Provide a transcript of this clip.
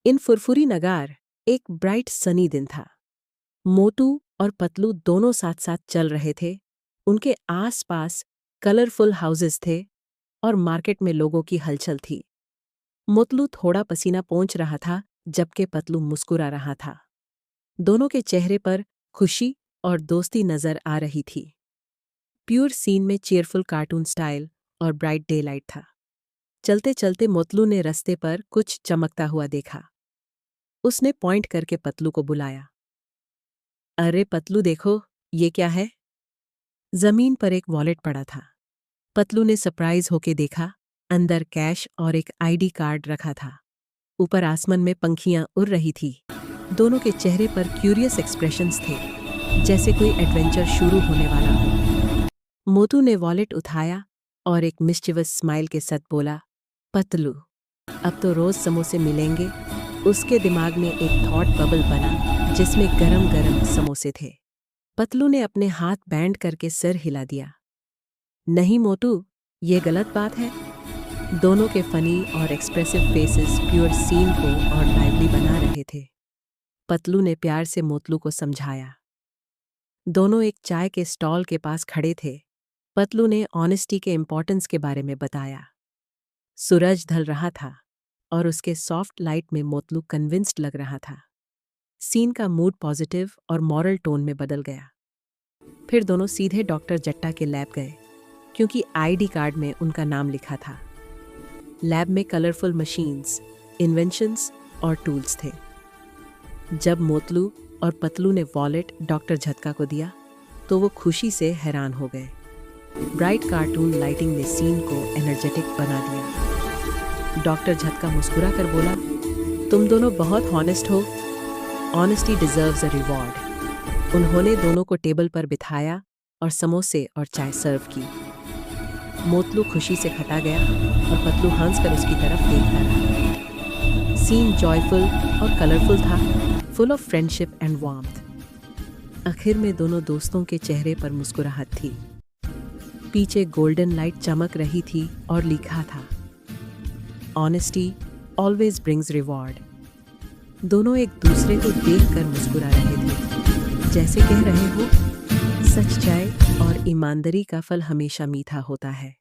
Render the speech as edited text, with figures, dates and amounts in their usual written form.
इन फुरफुरी नगार एक bright sunny दिन था। मोटू और पतलू दोनों साथ साथ चल रहे थे। उनके आसपास कलरफुल हाउसेस थे और मार्केट में लोगों की हलचल थी। मोटू थोड़ा पसीना पोंछ रहा था जबकि पतलू मुस्कुरा रहा था। दोनों के चेहरे पर खुशी और दोस्ती नजर आ रही थी। प्योर सीन में चीयरफुल कार्टून स्टाइल और ब्राइट डे लाइट था। चलते चलते मोटू ने रास्ते पर कुछ चमकता हुआ देखा। उसने पॉइंट करके पतलू को बुलाया। अरे पतलू देखो, ये क्या है? जमीन पर एक वॉलेट पड़ा था। पतलू ने सरप्राइज होके देखा। अंदर कैश और एक आईडी कार्ड रखा था। ऊपर आसमान में पंखियां उड़ रही थी। दोनों के चेहरे पर क्यूरियस एक्सप्रेशंस थे, जैसे कोई एडवेंचर शुरू होने वाला हो। मोटू ने वॉलेट उठाया और एक मिस्चिवस स्माइल के साथ बोला, पतलू, अब तो रोज समोसे मिलेंगे। उसके दिमाग में एक थॉट बबल बना जिसमें गरम गरम समोसे थे। पतलू ने अपने हाथ बैंड करके सिर हिला दिया। नहीं मोटू, ये गलत बात है। दोनों के फनी और एक्सप्रेसिव फेसेस प्योर सीन को और लाइवली बना रहे थे। पतलू ने प्यार से मोटू को समझाया। दोनों एक चाय के स्टॉल के पास खड़े थे। पतलू ने ऑनेस्टी के इम्पोर्टेंस के बारे में बताया। सूरज ढल रहा था और उसके सॉफ्ट लाइट में मोटू कन्विंस्ड लग रहा था। सीन का मूड पॉजिटिव और मॉरल टोन में बदल गया। फिर दोनों सीधे डॉक्टर जट्टा के लैब गए, क्योंकि आईडी कार्ड में उनका नाम लिखा था। लैब में कलरफुल मशीन्स, इन्वेंशंस और टूल्स थे। जब मोटू और पतलू ने वॉलेट डॉक्टर झटका को दिया तो वो खुशी से हैरान हो गए। ब्राइट कार्टून लाइटिंग ने सीन को एनर्जेटिक बना दिया। डॉक्टर झटका मुस्कुरा कर बोला, तुम दोनों बहुत हॉनेस्ट हो। Honesty deserves a reward. उन्होंने दोनों को टेबल पर बिठाया और समोसे और चाय सर्व की। मोटू खुशी से खटा गया और पतलू हंसकर उसकी तरफ देखता रहा। सीन जॉयफुल और कलरफुल था, full of friendship and warmth. आखिर में दोनों दोस्तों के चेहरे पर मुस्कुराहट थी। पीछे गोल्डन लाइट चमक रही थी और लिखा था, ऑनेस्टी ऑलवेज ब्रिंग्स रिवॉर्ड। दोनों एक दूसरे को देखकर मुस्कुरा रहे थे, जैसे कह रहे हो, सच्चाई और ईमानदारी का फल हमेशा मीठा होता है।